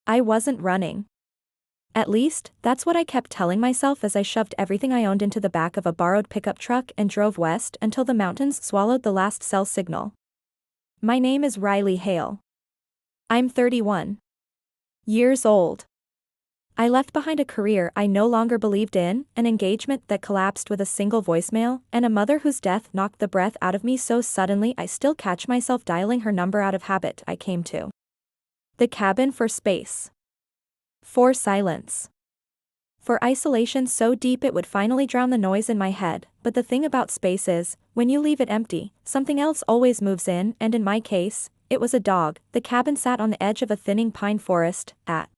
I wasn't running. At least, that's what I kept telling myself as I shoved everything I owned into the back of a borrowed pickup truck and drove west until the mountains swallowed the last cell signal. My name is Riley Hale. I'm 31 years old. I left behind a career I no longer believed in, an engagement that collapsed with a single voicemail, and a mother whose death knocked the breath out of me so suddenly I still catch myself dialing her number out of habit. I came to the cabin for space. For silence. For isolation so deep it would finally drown the noise in my head, but the thing about space is, when you leave it empty, something else always moves in, and in my case, it was a dog. The cabin sat on the edge of a thinning pine forest, at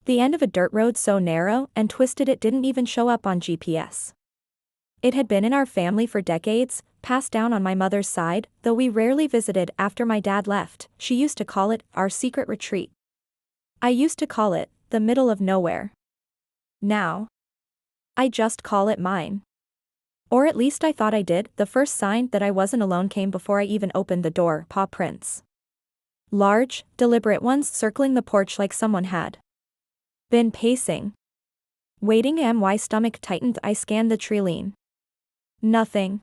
the end of a dirt road so narrow and twisted it didn't even show up on GPS. It had been in our family for decades, passed down on my mother's side, though we rarely visited after my dad left. She used to call it our secret retreat. I used to call it the middle of nowhere. Now, I just call it mine. Or at least I thought I did. The first sign that I wasn't alone came before I even opened the door. Paw prints. Large, deliberate ones circling the porch like someone had been pacing. Waiting. My stomach tightened. I scanned the tree line. Nothing.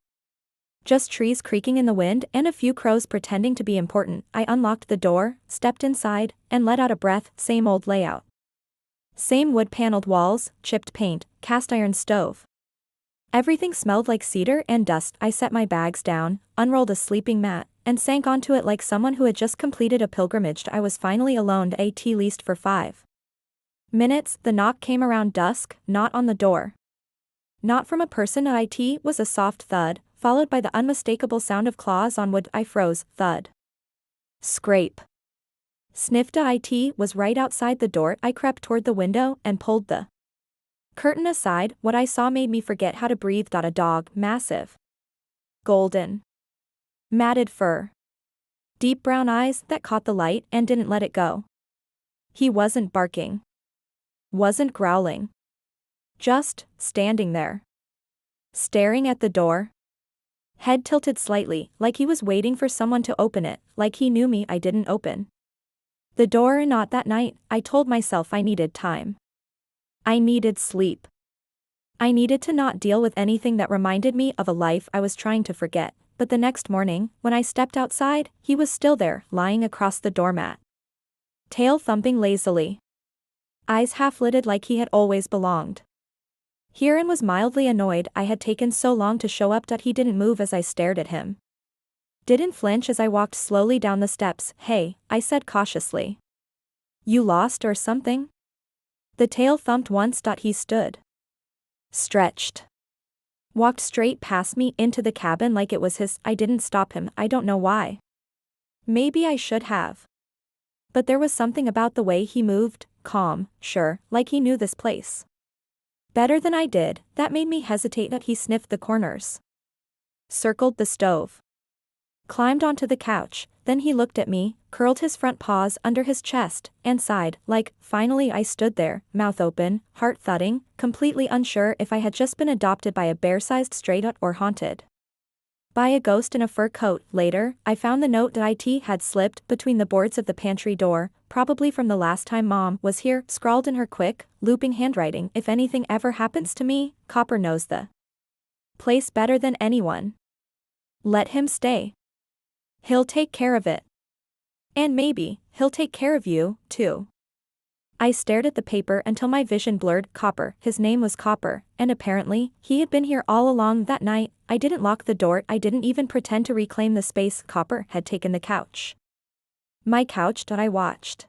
Just trees creaking in the wind and a few crows pretending to be important. I unlocked the door, stepped inside, and let out a breath. Same old layout. Same wood-paneled walls, chipped paint, cast iron stove. Everything smelled like cedar and dust. I set my bags down, unrolled a sleeping mat, and sank onto it like someone who had just completed a pilgrimage. I was finally alone, at least for 5 minutes. The knock came around dusk, not on the door. Not from a person. It was a soft thud, followed by the unmistakable sound of claws on wood. I froze. Thud. Scrape. Sniffed. It was right outside the door. I crept toward the window and pulled the curtain aside. What I saw made me forget how to breathe. A dog, massive, golden, matted fur, deep brown eyes that caught the light and didn't let it go. He wasn't barking, wasn't growling, just standing there, staring at the door, head tilted slightly, like he was waiting for someone to open it, like he knew me. I didn't open the door. Not that night. I told myself I needed time. I needed sleep. I needed to not deal with anything that reminded me of a life I was trying to forget. But the next morning, when I stepped outside, he was still there, lying across the doormat, tail thumping lazily, eyes half-lidded like he had always belonged here, and was mildly annoyed I had taken so long to show up. He didn't move as I stared at him. Didn't flinch as I walked slowly down the steps. Hey, I said cautiously. You lost or something? The tail thumped once. He stood, stretched, walked straight past me into the cabin like it was his. I didn't stop him. I don't know why. Maybe I should have. But there was something about the way he moved, calm, sure, like he knew this place better than I did, that made me hesitate. He sniffed the corners, circled the stove, climbed onto the couch, then he looked at me, curled his front paws under his chest, and sighed, like, finally. I stood there, mouth open, heart thudding, completely unsure if I had just been adopted by a bear-sized stray dog or haunted by a ghost in a fur coat. Later, I found the note that it had slipped between the boards of the pantry door, probably from the last time Mom was here, scrawled in her quick, looping handwriting. If anything ever happens to me, Copper knows the place better than anyone. Let him stay. He'll take care of it. And maybe, he'll take care of you, too. I stared at the paper until my vision blurred. Copper. His name was Copper, and apparently, he had been here all along. That night, I didn't lock the door. I didn't even pretend to reclaim the space. Copper had taken the couch. My couch. I watched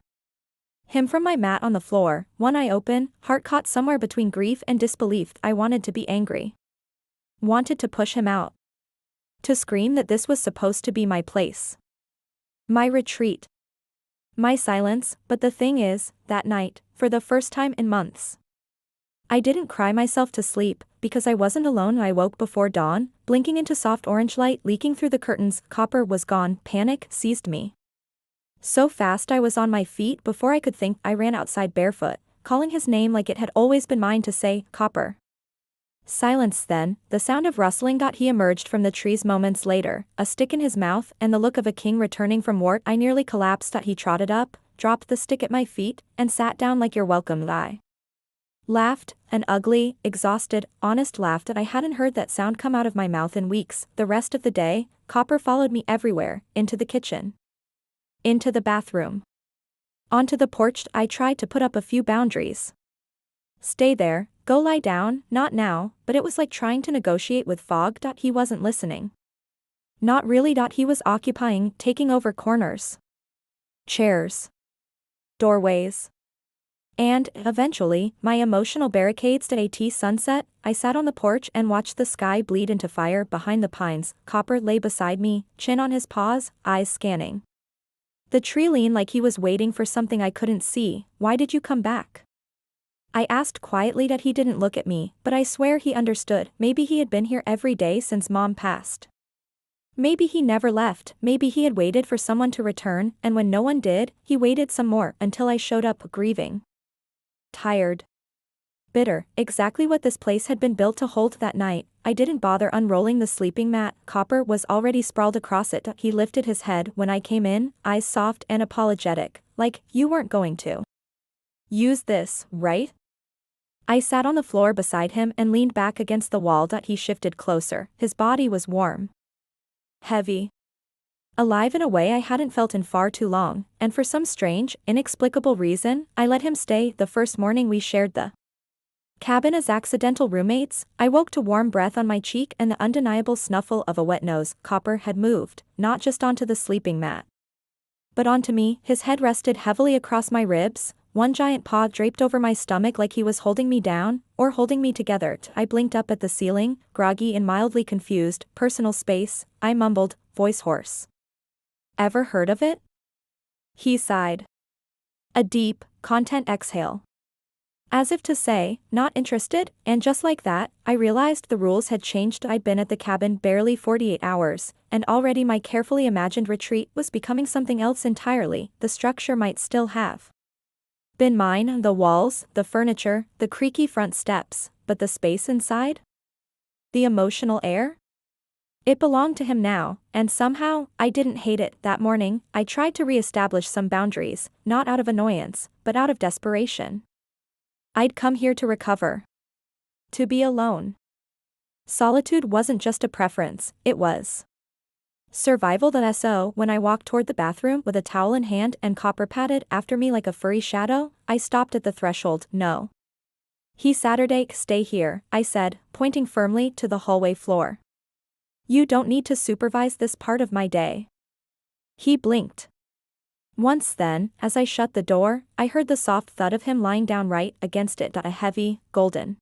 him from my mat on the floor, one eye open, heart caught somewhere between grief and disbelief. I wanted to be angry. Wanted to push him out. To scream that this was supposed to be my place. My retreat. My silence. But the thing is, that night, for the first time in months, I didn't cry myself to sleep, because I wasn't alone. I woke before dawn, blinking into soft orange light leaking through the curtains. Copper was gone. Panic seized me. So fast I was on my feet before I could think. I ran outside barefoot, calling his name like it had always been mine to say, Copper. Silence. Then, the sound of rustling. He emerged from the trees moments later, a stick in his mouth and the look of a king returning from war. I nearly collapsed. He trotted up, dropped the stick at my feet, and sat down like you're welcome. I laughed, an ugly, exhausted, honest laugh that I hadn't heard that sound come out of my mouth in weeks. The rest of the day, Copper followed me everywhere, into the kitchen, into the bathroom, onto the porch. I tried to put up a few boundaries. Stay there, go lie down, not now, but it was like trying to negotiate with fog. He wasn't listening. Not really. He was occupying, taking over corners, chairs, doorways, and, eventually, my emotional barricades. At sunset, I sat on the porch and watched the sky bleed into fire behind the pines. Copper lay beside me, chin on his paws, eyes scanning the tree lean like he was waiting for something I couldn't see. Why did you come back? I asked quietly. He didn't look at me, but I swear he understood. Maybe he had been here every day since Mom passed. Maybe he never left. Maybe he had waited for someone to return, and when no one did, he waited some more until I showed up, grieving, tired, bitter, exactly what this place had been built to hold. That night, I didn't bother unrolling the sleeping mat. Copper was already sprawled across it. He lifted his head when I came in, eyes soft and apologetic, like, you weren't going to use this, right? I sat on the floor beside him and leaned back against the wall. He shifted closer. His body was warm, heavy, alive in a way I hadn't felt in far too long, and for some strange, inexplicable reason, I let him stay. The first morning we shared the cabin as accidental roommates, I woke to warm breath on my cheek and the undeniable snuffle of a wet nose. Copper had moved, not just onto the sleeping mat, but onto me. His head rested heavily across my ribs, one giant paw draped over my stomach like he was holding me down, or holding me together. I blinked up at the ceiling, groggy and mildly confused. Personal space, I mumbled, voice hoarse. Ever heard of it? He sighed. A deep, content exhale, as if to say, not interested, and just like that, I realized the rules had changed. I'd been at the cabin barely 48 hours, and already my carefully imagined retreat was becoming something else entirely. The structure might still have been mine, the walls, the furniture, the creaky front steps, but the space inside? The emotional air? It belonged to him now, and somehow, I didn't hate it. That morning, I tried to re-establish some boundaries, not out of annoyance, but out of desperation. I'd come here to recover. To be alone. Solitude wasn't just a preference, it was survival. So, when I walked toward the bathroom with a towel in hand and Copper padded after me like a furry shadow, I stopped at the threshold. No. He Saturday, stay here, I said, pointing firmly to the hallway floor. You don't need to supervise this part of my day. He blinked. Once then, as I shut the door, I heard the soft thud of him lying down right against it. A heavy, golden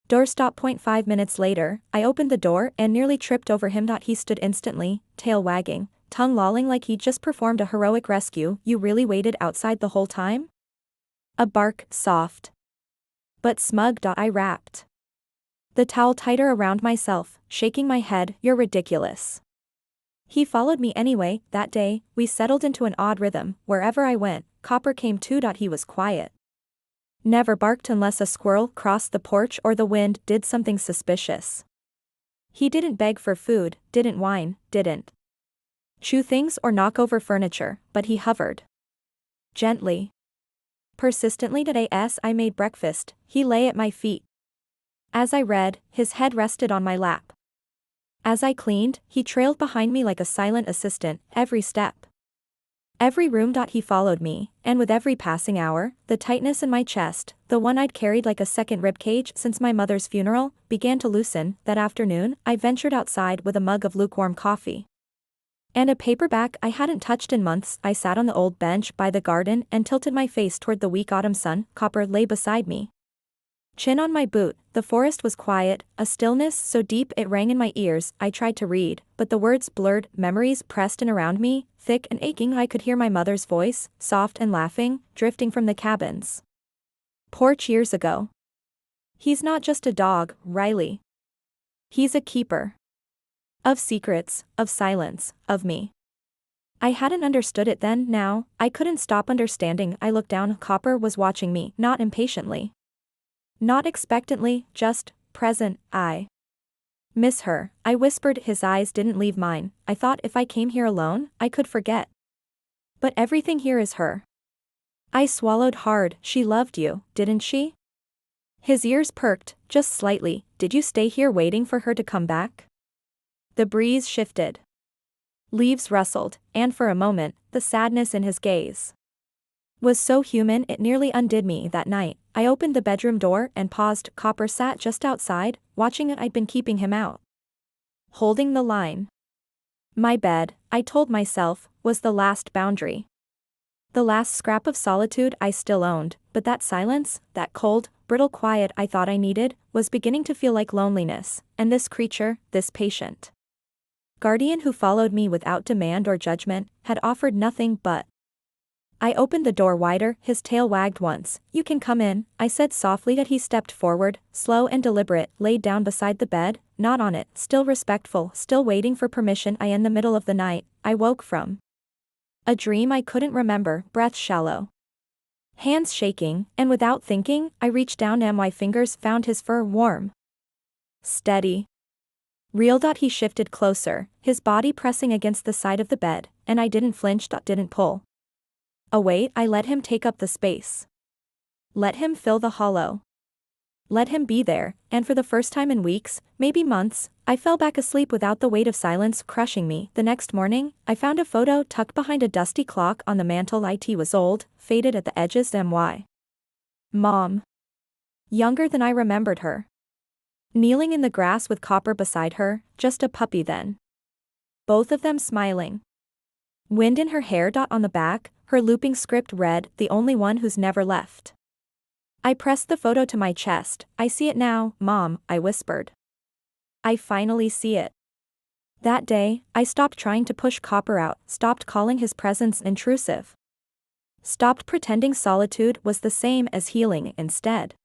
doorstop. 5 minutes later, I opened the door and nearly tripped over him. He stood instantly, tail wagging, tongue lolling like he'd just performed a heroic rescue. You really waited outside the whole time? A bark, soft but smug. I rapped the towel tighter around myself, shaking my head. You're ridiculous. He followed me anyway. That day, we settled into an odd rhythm. Wherever I went, Copper came too. He was quiet. Never barked unless a squirrel crossed the porch or the wind did something suspicious. He didn't beg for food, didn't whine, didn't chew things or knock over furniture, but he hovered gently, persistently. As I made breakfast, he lay at my feet. As I read, his head rested on my lap. As I cleaned, he trailed behind me like a silent assistant, every step, every room. He followed me, and with every passing hour, the tightness in my chest, the one I'd carried like a second ribcage since my mother's funeral, began to loosen. That afternoon, I ventured outside with a mug of lukewarm coffee and a paperback I hadn't touched in months. I sat on the old bench by the garden and tilted my face toward the weak autumn sun. Copper lay beside me, chin on my boot. The forest was quiet, a stillness so deep it rang in my ears. I tried to read, but the words blurred. Memories pressed in around me, thick and aching. I could hear my mother's voice, soft and laughing, drifting from the cabin's porch years ago. He's not just a dog, Riley. He's a keeper of secrets, of silence, of me. I hadn't understood it then. Now, I couldn't stop understanding. I looked down. Copper was watching me, not impatiently, not expectantly, just present. I miss her, I whispered. His eyes didn't leave mine. I thought if I came here alone, I could forget. But everything here is her. I swallowed hard. She loved you, didn't she? His ears perked, just slightly. Did you stay here waiting for her to come back? The breeze shifted. Leaves rustled, and for a moment, the sadness in his gaze was so human it nearly undid me that night. I opened the bedroom door and paused. Copper sat just outside, watching it. I'd been keeping him out. Holding the line. My bed, I told myself, was the last boundary. The last scrap of solitude I still owned, but that silence, that cold, brittle quiet I thought I needed, was beginning to feel like loneliness, and this creature, this patient guardian who followed me without demand or judgment, had offered nothing but. I opened the door wider. His tail wagged once. You can come in, I said softly. That he stepped forward, slow and deliberate, laid down beside the bed, not on it, still respectful, still waiting for permission. In the middle of the night, I woke from a dream I couldn't remember, breath shallow, hands shaking, and without thinking, I reached down and my fingers found his fur, warm, steady, real. He shifted closer, his body pressing against the side of the bed, and I didn't flinch. Didn't pull away. I let him take up the space. Let him fill the hollow. Let him be there, and for the first time in weeks, maybe months, I fell back asleep without the weight of silence crushing me. The next morning, I found a photo tucked behind a dusty clock on the mantel. It was old, faded at the edges. My mom. Younger than I remembered her. Kneeling in the grass with Copper beside her, just a puppy then. Both of them smiling. Wind in her hair. On the back, her looping script read, the only one who's never left. I pressed the photo to my chest. I see it now, Mom, I whispered. I finally see it. That day, I stopped trying to push Copper out, stopped calling his presence intrusive. Stopped pretending solitude was the same as healing. Instead,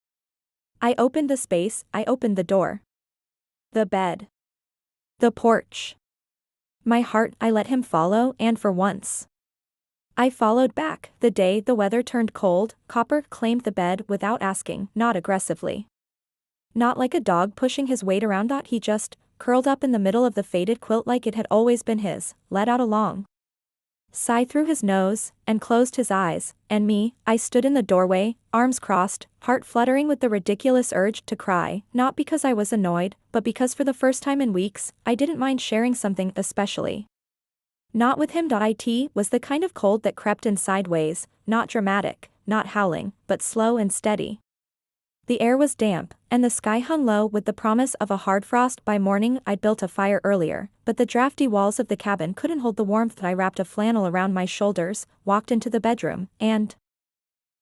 I opened the space. I opened the door. The bed. The porch. My heart. I let him follow, and for once, I followed back. The day the weather turned cold, Copper claimed the bed without asking, not aggressively. Not like a dog pushing his weight around. He just curled up in the middle of the faded quilt like it had always been his, let out a long sigh through his nose, and closed his eyes. And me, I stood in the doorway, arms crossed, heart fluttering with the ridiculous urge to cry, not because I was annoyed, but because for the first time in weeks, I didn't mind sharing something, especially not with him. It was the kind of cold that crept in sideways, not dramatic, not howling, but slow and steady. The air was damp, and the sky hung low with the promise of a hard frost by morning. I'd built a fire earlier, but the drafty walls of the cabin couldn't hold the warmth. I wrapped a flannel around my shoulders, walked into the bedroom, and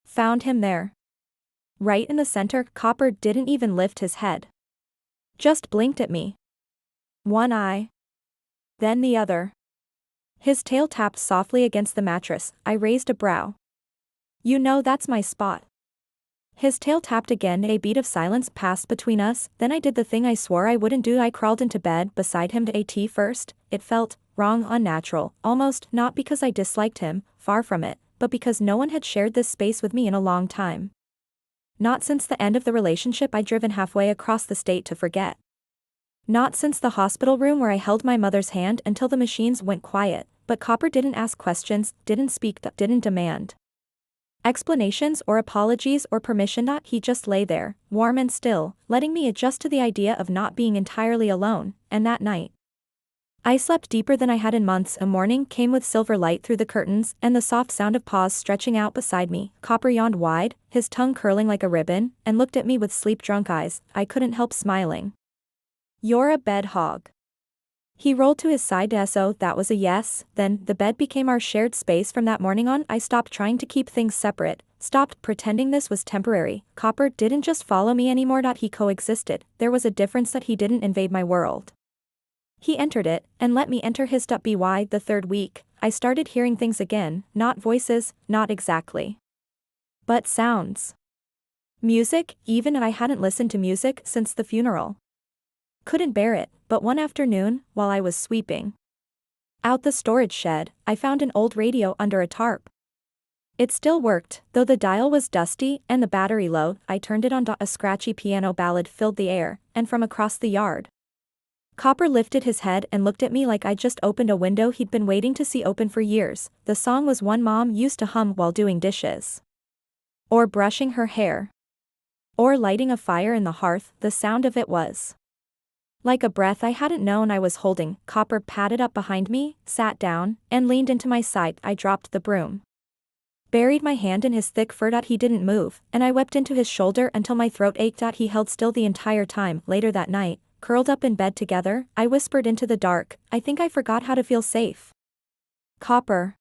found him there. Right in the center. Copper didn't even lift his head. Just blinked at me. One eye. Then the other. His tail tapped softly against the mattress. I raised a brow. You know that's my spot. His tail tapped again. A beat of silence passed between us. Then I did the thing I swore I wouldn't do. I crawled into bed beside him. First, it felt wrong, unnatural, almost, not because I disliked him, far from it, but because no one had shared this space with me in a long time. Not since the end of the relationship I'd driven halfway across the state to forget. Not since the hospital room where I held my mother's hand until the machines went quiet. But Copper didn't ask questions, didn't speak, didn't demand explanations or apologies or permission. He just lay there, warm and still, letting me adjust to the idea of not being entirely alone. And that night, I slept deeper than I had in months. A morning came with silver light through the curtains and the soft sound of paws stretching out beside me. Copper yawned wide, his tongue curling like a ribbon, and looked at me with sleep-drunk eyes. I couldn't help smiling. You're a bed hog. He rolled to his side. So that was a yes. Then, the bed became our shared space. From that morning on, I stopped trying to keep things separate, stopped pretending this was temporary. Copper didn't just follow me anymore. He coexisted. There was a difference that he didn't invade my world. He entered it, and let me enter his. By the third week, I started hearing things again, not voices, not exactly, but sounds. Music, even I hadn't listened to music since the funeral. Couldn't bear it, but one afternoon, while I was sweeping out the storage shed, I found an old radio under a tarp. It still worked, though the dial was dusty and the battery low. I turned it on. A scratchy piano ballad filled the air, and from across the yard, Copper lifted his head and looked at me like I'd just opened a window he'd been waiting to see open for years. The song was one Mom used to hum while doing dishes. or brushing her hair, or lighting a fire in the hearth. The sound of it was like a breath I hadn't known I was holding. Copper padded up behind me, sat down, and leaned into my side. I dropped the broom, buried my hand in his thick fur. He didn't move, and I wept into his shoulder until my throat ached. He held still the entire time. Later that night, curled up in bed together, I whispered into the dark, "I think I forgot how to feel safe." Copper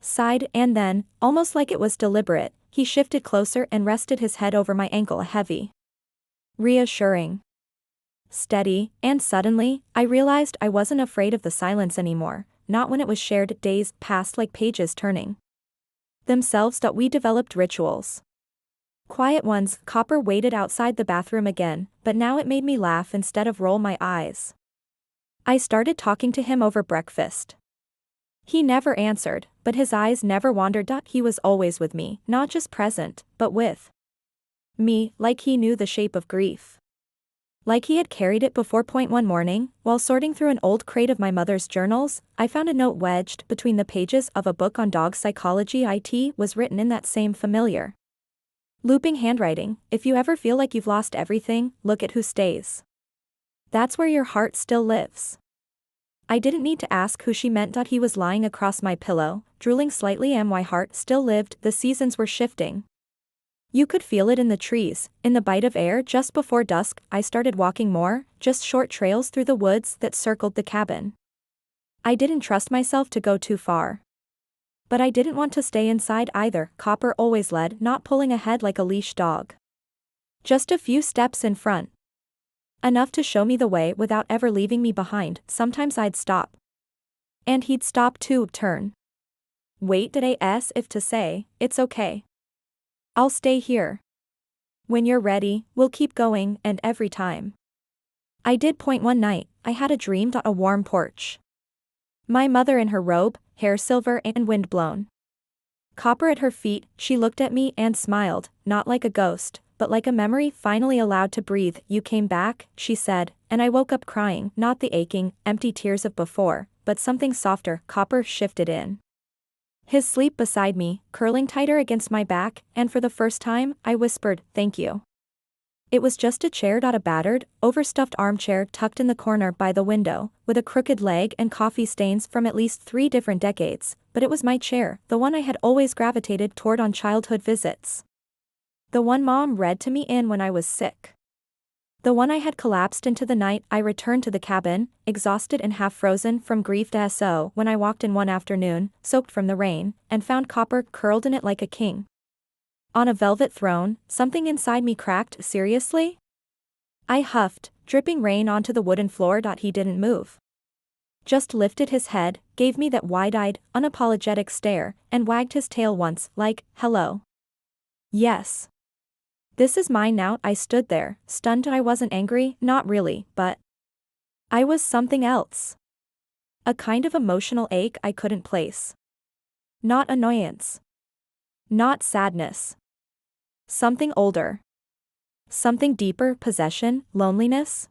sighed, and then, almost like it was deliberate, he shifted closer and rested his head over my ankle. Heavy, reassuring, steady, and suddenly, I realized I wasn't afraid of the silence anymore, not when it was shared. Days passed like pages turning themselves. We developed rituals. Quiet ones. Copper waited outside the bathroom again, but now it made me laugh instead of roll my eyes. I started talking to him over breakfast. He never answered, but his eyes never wandered. He was always with me, not just present, but with me, like he knew the shape of grief, like he had carried it before. One morning, while sorting through an old crate of my mother's journals, I found a note wedged between the pages of a book on dog psychology. It was written in that same familiar, looping handwriting. "If you ever feel like you've lost everything, look at who stays. That's where your heart still lives." I didn't need to ask who she meant. He was lying across my pillow, drooling slightly, and my heart still lived. The seasons were shifting. You could feel it in the trees, in the bite of air. Just before dusk, I started walking more, just short trails through the woods that circled the cabin. I didn't trust myself to go too far, but I didn't want to stay inside either. Copper always led, not pulling ahead like a leash dog. Just a few steps in front, enough to show me the way without ever leaving me behind. Sometimes I'd stop, and he'd stop too. Turn, wait. Did as if to say, "It's okay. I'll stay here. When you're ready, we'll keep going." And every time I did. One night, I had a dream. A warm porch, my mother in her robe, hair silver and wind-blown, Copper at her feet. She looked at me and smiled, not like a ghost, but like a memory finally allowed to breathe. "You came back," she said, and I woke up crying. Not the aching, empty tears of before, but something softer. Copper shifted in his sleep beside me, curling tighter against my back, and for the first time, I whispered, "Thank you." It was just a chair. A battered, overstuffed armchair tucked in the corner by the window, with a crooked leg and coffee stains from at least 3 different decades, but it was my chair, the one I had always gravitated toward on childhood visits. The one Mom read to me in when I was sick. The one I had collapsed into the night I returned to the cabin, exhausted and half-frozen from grief. So when I walked in one afternoon, soaked from the rain, and found Copper curled in it like a king on a velvet throne, something inside me cracked. "Seriously?" I huffed, dripping rain onto the wooden floor. He didn't move, just lifted his head, gave me that wide-eyed, unapologetic stare, and wagged his tail once, like, "Hello. Yes. This is mine now." I stood there, stunned. I wasn't angry, not really, but I was something else. A kind of emotional ache I couldn't place. Not annoyance. Not sadness. Something older. Something deeper. Possession, loneliness.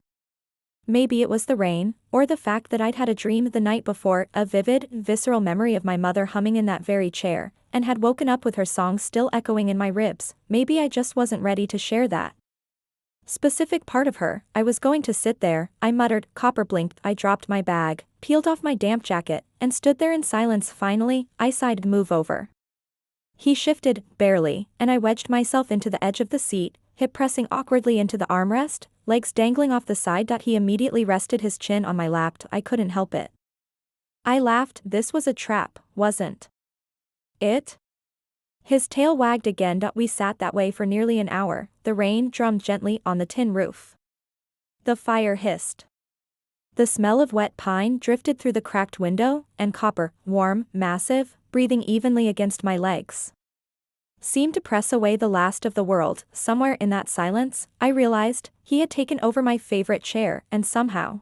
Maybe it was the rain, or the fact that I'd had a dream the night before, a vivid, visceral memory of my mother humming in that very chair, and had woken up with her song still echoing in my ribs. Maybe I just wasn't ready to share that specific part of her. I was going to sit there, I muttered. Copper blinked. I dropped my bag, peeled off my damp jacket, and stood there in silence. Finally, I sighed. "Move over." He shifted, barely, and I wedged myself into the edge of the seat, hip pressing awkwardly into the armrest, legs dangling off the side. He immediately rested his chin on my lap. I couldn't help it. I laughed. This was a trap, wasn't it? His tail wagged again. We sat that way for nearly an hour. The rain drummed gently on the tin roof. The fire hissed. The smell of wet pine drifted through the cracked window, and Copper, warm, massive, breathing evenly against my legs, seemed to press away the last of the world. Somewhere in that silence, I realized, he had taken over my favorite chair, and somehow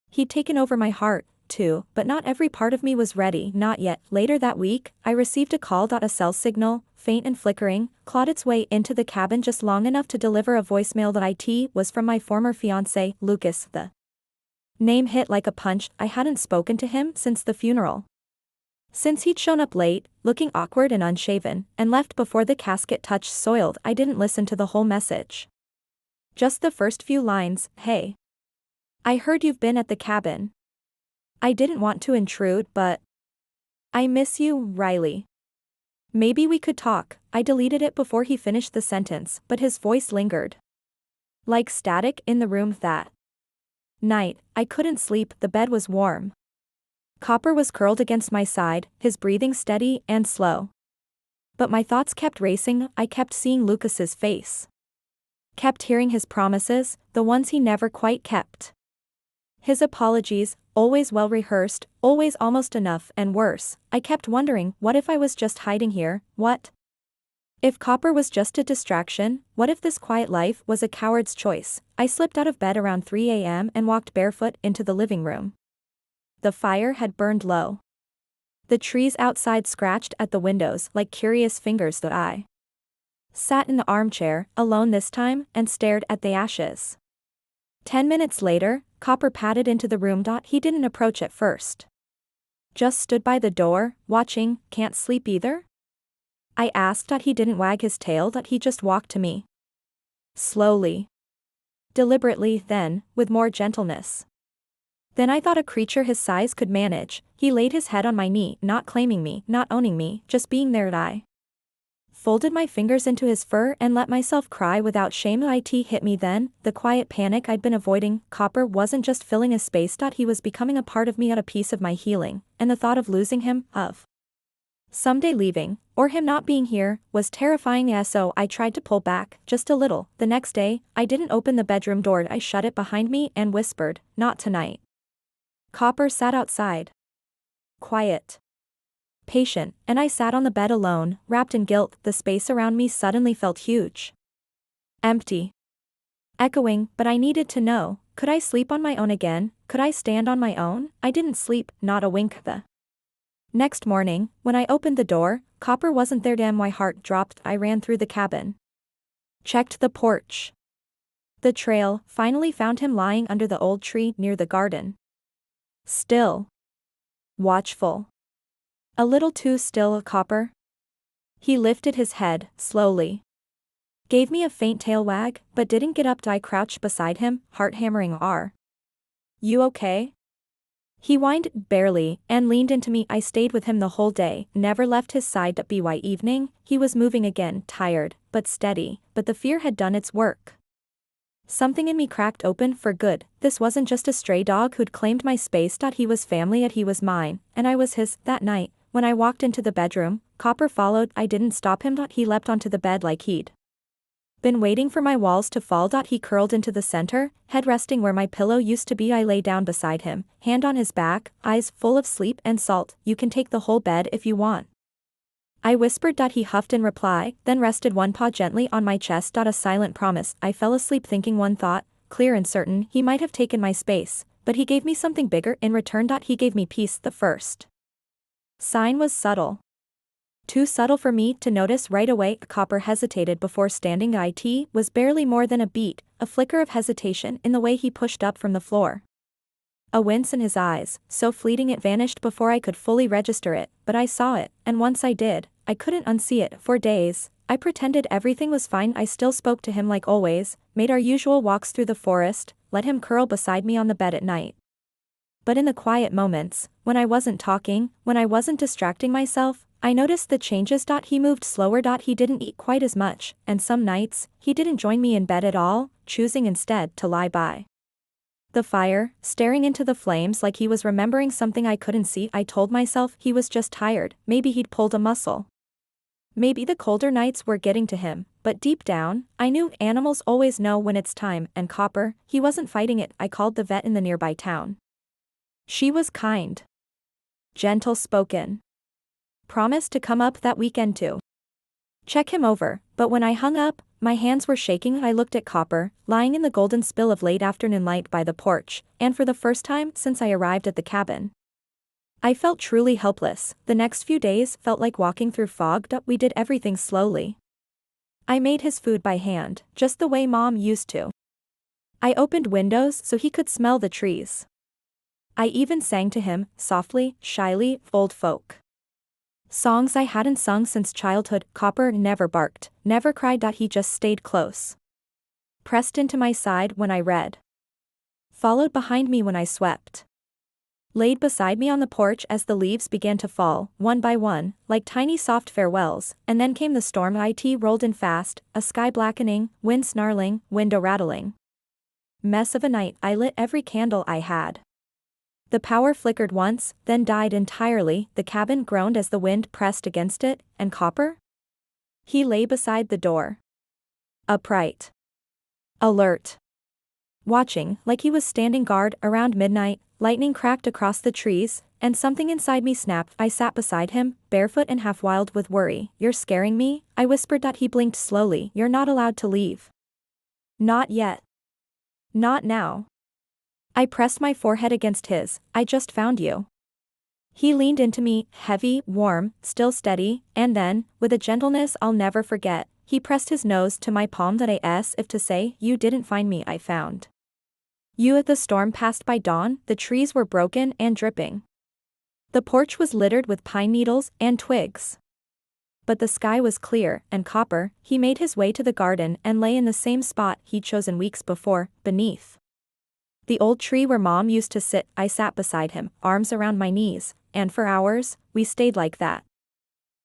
he'd taken over my heart, too, but not every part of me was ready. Not yet. Later that week, I received a call. A cell signal, faint and flickering, clawed its way into the cabin just long enough to deliver a voicemail. It was from my former fiancé, Lucas. The name hit like a punch. I hadn't spoken to him since the funeral. Since he'd shown up late, looking awkward and unshaven, and left before the casket touched soiled, I didn't listen to the whole message. Just the first few lines. Hey. I heard you've been at the cabin. I didn't want to intrude, but I miss you, Riley. Maybe we could talk. I deleted it before he finished the sentence, but his voice lingered. Like static in the room that night. I couldn't sleep, the bed was warm. Copper was curled against my side, his breathing steady and slow. But my thoughts kept racing, I kept seeing Lucas's face. Kept hearing his promises, the ones he never quite kept. His apologies, always well rehearsed, always almost enough, and worse, I kept wondering, what if I was just hiding here, what? If Copper was just a distraction, what if this quiet life was a coward's choice? I slipped out of bed around 3 a.m. and walked barefoot into the living room. The fire had burned low. The trees outside scratched at the windows like curious fingers that I sat in the armchair, alone this time, and stared at the ashes. 10 minutes later, Copper padded into the room. He didn't approach at first. Just stood by the door, watching. Can't sleep either? I asked. He didn't wag his tail. He just walked to me. Slowly. Deliberately, then, with more gentleness than I thought a creature his size could manage. He laid his head on my knee, not claiming me, not owning me, just being there. I folded my fingers into his fur and let myself cry without shame. It hit me then, the quiet panic I'd been avoiding. Copper wasn't just filling a space. He was becoming a part of me, a piece of my healing, and the thought of losing him, of someday leaving, or him not being here, was terrifying. So I tried to pull back, just a little. The next day, I didn't open the bedroom door. I shut it behind me and whispered, not tonight. Copper sat outside. Quiet. Patient, and I sat on the bed alone, wrapped in guilt. The space around me suddenly felt huge. Empty. Echoing, but I needed to know, could I sleep on my own again? Could I stand on my own? I didn't sleep, not a wink. The next morning, when I opened the door, Copper wasn't there. Damn, my heart dropped. I ran through the cabin. Checked the porch. The trail, finally found him lying under the old tree near the garden. Still. Watchful. A little too still. Copper. He lifted his head, slowly. Gave me a faint tail wag, but didn't get up. I crouched beside him, heart hammering. Are you okay? He whined, barely, and leaned into me. I stayed with him the whole day, never left his side. By evening, he was moving again, tired, but steady, but the fear had done its work. Something in me cracked open for good. This wasn't just a stray dog who'd claimed my space. He was family, and he was mine, and I was his. That night, when I walked into the bedroom, Copper followed. I didn't stop him. He leapt onto the bed like he'd been waiting for my walls to fall. He curled into the center, head resting where my pillow used to be. I lay down beside him, hand on his back, eyes full of sleep and salt. You can take the whole bed if you want, I whispered. He huffed in reply, then rested one paw gently on my chest. A silent promise. I fell asleep thinking one thought, clear and certain, he might have taken my space, but he gave me something bigger in return. He gave me peace. The first sign was subtle. Too subtle for me to notice right away. Copper hesitated before standing. It was barely more than a beat, a flicker of hesitation in the way he pushed up from the floor. A wince in his eyes, so fleeting it vanished before I could fully register it, but I saw it, and once I did, I couldn't unsee it. For days, I pretended everything was fine. I still spoke to him like always, made our usual walks through the forest, let him curl beside me on the bed at night. But in the quiet moments, when I wasn't talking, when I wasn't distracting myself, I noticed the changes. He moved slower. He didn't eat quite as much, and some nights, he didn't join me in bed at all, choosing instead to lie by the fire, staring into the flames like he was remembering something I couldn't see. I told myself he was just tired, maybe he'd pulled a muscle. Maybe the colder nights were getting to him, but deep down, I knew animals always know when it's time, and Copper, he wasn't fighting it. I called the vet in the nearby town. She was kind. Gentle spoken. Promised to come up that weekend to check him over, but when I hung up, my hands were shaking. I looked at Copper, lying in the golden spill of late afternoon light by the porch, and for the first time since I arrived at the cabin, I felt truly helpless. The next few days felt like walking through fog. We did everything slowly. I made his food by hand, just the way Mom used to. I opened windows so he could smell the trees. I even sang to him, softly, shyly, old folk Songs I hadn't sung since childhood. Copper never barked, never cried. He just stayed close. Pressed into my side when I read. Followed behind me when I swept. Laid beside me on the porch as the leaves began to fall, one by one, like tiny soft farewells, and then came the storm. It rolled in fast, a sky blackening, wind snarling, window rattling. Mess of a night. I lit every candle I had. The power flickered once, then died entirely. The cabin groaned as the wind pressed against it, and Copper? He lay beside the door. Upright. Alert. Watching, like he was standing guard. Around midnight, lightning cracked across the trees, and something inside me snapped. I sat beside him, barefoot and half wild with worry. You're scaring me, I whispered. He blinked slowly. You're not allowed to leave. Not yet. Not now. I pressed my forehead against his. I just found you. He leaned into me, heavy, warm, still steady, and then, with a gentleness I'll never forget, he pressed his nose to my palm. As if to say, you didn't find me, I found you. The storm passed by dawn. The trees were broken and dripping. The porch was littered with pine needles and twigs. But the sky was clear, and Copper, he made his way to the garden and lay in the same spot he'd chosen weeks before, beneath the old tree where Mom used to sit. I sat beside him, arms around my knees, and for hours, we stayed like that.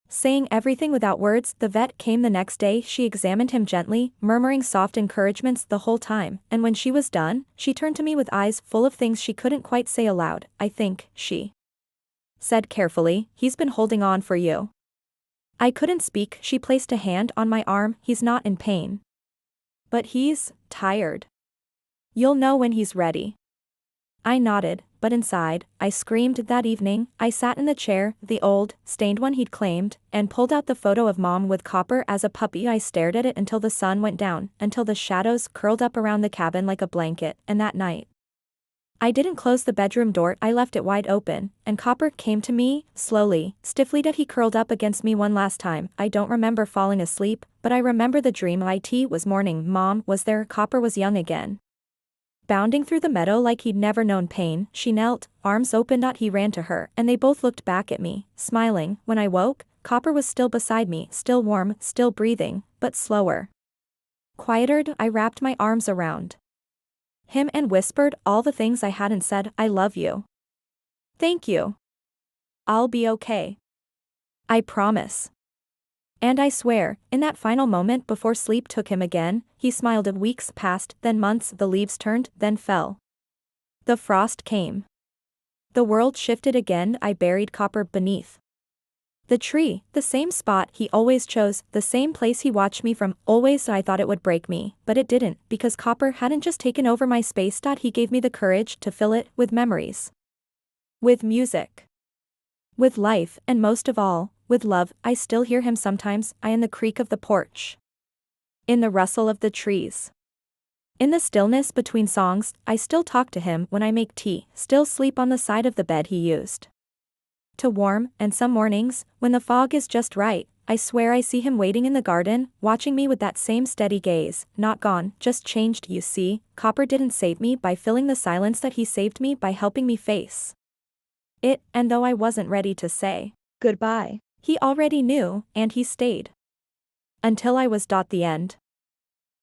Saying everything without words. The vet came the next day. She examined him gently, murmuring soft encouragements the whole time, and when she was done, she turned to me with eyes full of things she couldn't quite say aloud. I think, she said carefully, he's been holding on for you. I couldn't speak. She placed a hand on my arm. He's not in pain. But he's tired. You'll know when he's ready. I nodded, but inside, I screamed. That evening, I sat in the chair, the old, stained one he'd claimed, and pulled out the photo of Mom with Copper as a puppy. I stared at it until the sun went down, until the shadows curled up around the cabin like a blanket, and that night, I didn't close the bedroom door. I left it wide open, and Copper came to me, slowly, stiffly. He curled up against me one last time. I don't remember falling asleep, but I remember the dream. It was morning. Mom was there. Copper was young again. Bounding through the meadow like he'd never known pain. She knelt, arms open. He ran to her, and they both looked back at me, smiling. When I woke, Copper was still beside me, still warm, still breathing, but slower. Quieter. I wrapped my arms around him and whispered all the things I hadn't said. I love you. Thank you. I'll be okay. I promise. And I swear, in that final moment before sleep took him again, he smiled. Weeks passed, then months. The leaves turned, then fell. The frost came. The world shifted again. I buried Copper beneath the tree, the same spot he always chose, the same place he watched me from, always. I thought it would break me, but it didn't, because Copper hadn't just taken over my space. He gave me the courage to fill it with memories, with music, with life, and most of all, with love. I still hear him sometimes. In the creak of the porch, in the rustle of the trees, in the stillness between songs. I still talk to him when I make tea, still sleep on the side of the bed he used to warm, and some mornings, when the fog is just right, I swear I see him waiting in the garden, watching me with that same steady gaze. Not gone, just changed. You see, Copper didn't save me by filling the silence. He saved me by helping me face it, and though I wasn't ready to say goodbye, he already knew, and he stayed until I was. The end.